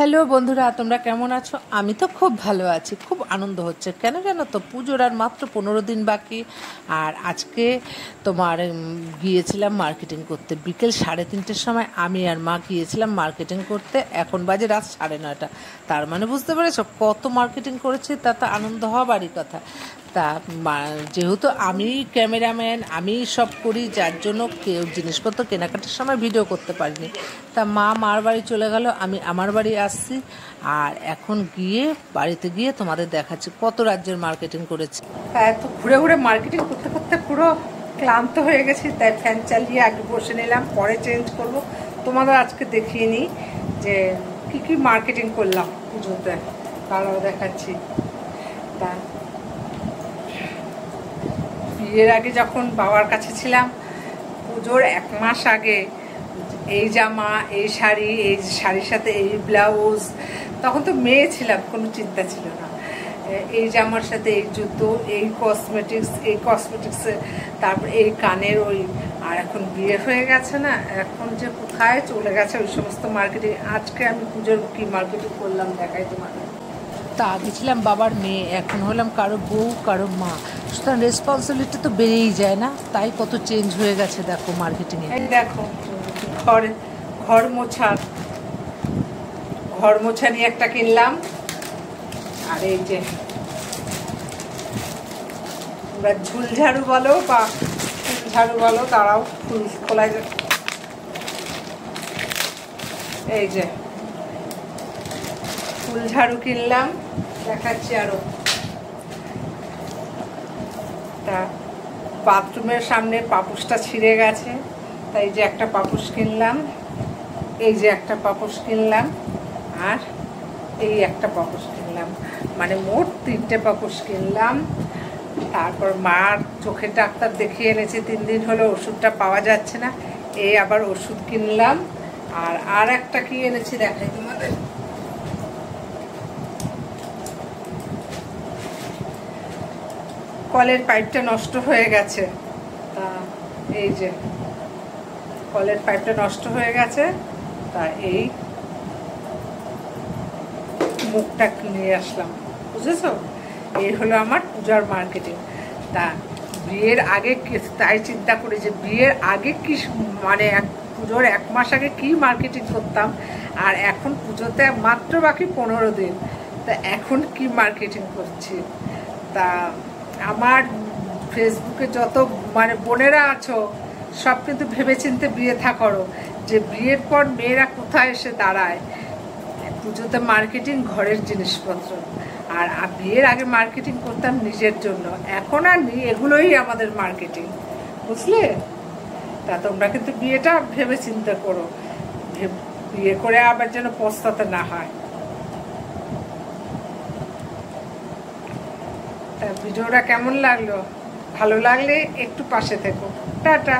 Hello বন্ধুরা, তোমরা কেমন আছো? আমি তো খুব ভালো আছি, খুব আনন্দ হচ্ছে। কেন জানো তো, পুজোর আর মাত্র 15 দিন বাকি। আর আজকে তোমার গিয়েছিলাম মার্কেটিং করতে। বিকেল 3:30টার সময় আমি আর মা গিয়েছিলাম মার্কেটিং করতে। এখন বাজে রাত 9:30। তার মানে বুঝতে পেরেছো কত মার্কেটিং করেছি, তা তো আনন্দ হওয়ারই কথা। তা যেহেতু আমি ক্যামেরাম্যান, আমি সব করি, যার জন্য কেউ জিনিসপত্র কেনাকাটার সময় ভিডিও করতে পারিনি। তা মার বাড়ি চলে গেল, আমি আমার বাড়ি আসছি। আর এখন বাড়িতে গিয়ে তোমাদের দেখাচ্ছি কত রাজ্যের মার্কেটিং করেছি। তো ঘুরে ঘুরে মার্কেটিং করতে করতে পুরো ক্লান্ত হয়ে গেছি, তাই ফ্যান চালিয়ে আগে বসে নিলাম, পরে চেঞ্জ করব। তোমাদের আজকে দেখিয়ে নিই যে কি মার্কেটিং করলাম পুজোতে, তারাও দেখাচ্ছি। তা বিয়ের আগে যখন বাবার কাছে ছিলাম, পুজোর 1 মাস আগে এই জামা, এই শাড়ি, এই শাড়ির সাথে এই ব্লাউজ, তখন তো মেয়ে ছিলাম, কোনো চিন্তা ছিল না। এই জামার সাথে এই জুতো, এই কসমেটিক্স, তারপর এই কানের ওই। আর এখন বিয়ে হয়ে গেছে না, এখন যে কোথায় চলে গেছে ওই সমস্ত মার্কেটিং। আজকে আমি পুজোর কি মার্কেটিং করলাম দেখাই তোমাকে। তা আগে ছিলাম বাবার মেয়ে, এখন হলাম কারো বউ, কারো মা। সুতরাং রেসপন্সিবিলিটি তো বেড়েই যায় না, তাই কত চেঞ্জ হয়ে গেছে দেখো মার্কেটিংয়ে। এই দেখো ঘর মোছা নিয়ে একটা কিনলাম। আর এই যে তোমরা ঝুলঝাড়ু বলো বা ঝাড়ু বলো, তারাও ফুল খোলায়। এই যে ফুল ঝাড়ু কিনলাম, দেখাচ্ছি আরো। তা বাথরুমের সামনে পাপোশটা ছিঁড়ে গেছে, তাই যে একটা পাপোশ কিনলাম, এই যে একটা পাপোশ কিনলাম, আর এই একটা পাপোশ কিনলাম। মানে মোট 3টে পাপোশ কিনলাম। তারপর মার চোখের ডাক্তার দেখিয়ে এনেছি, 3 দিন হলো ওষুধটা পাওয়া যাচ্ছে না, এই আবার ওষুধ কিনলাম। আর একটা কি এনেছি দেখাই তোমাদের। কলের পাইপটা নষ্ট হয়ে গেছে, তা এই যে কলের পাইপটা নষ্ট হয়ে গেছে, তা এই মুখটা কিনে আসলাম, বুঝেছো? এই হলো আমার পূজার মার্কেটিং। তা বিয়ের আগে তাই চিন্তা করি যে বিয়ের আগে কি, মানে পুজোর 1 মাস আগে কি মার্কেটিং করতাম, আর এখন পুজোতে মাত্র বাকি 15 দিন, তা এখন কি মার্কেটিং করছি। তা আমার ফেসবুকে যত মানে বোনেরা আছো, সব কিন্তু ভেবেচিন্তে বিয়ে করো, যে বিয়ের পর মেয়েরা কোথায় এসে দাঁড়ায়। পুজোতে মার্কেটিং ঘরের জিনিসপত্র, আর বিয়ের আগে মার্কেটিং করতাম নিজের জন্য, এখন আর এগুলোই আমাদের মার্কেটিং, বুঝলে? তা তোমরা কিন্তু বিয়েটা ভেবে চিন্তা করো, বিয়ে করে আবার যেন পস্তাতে না হয়। তা ভিডিওটা কেমন লাগলো? ভালো লাগলে একটু পাশে থেকো। টাটা।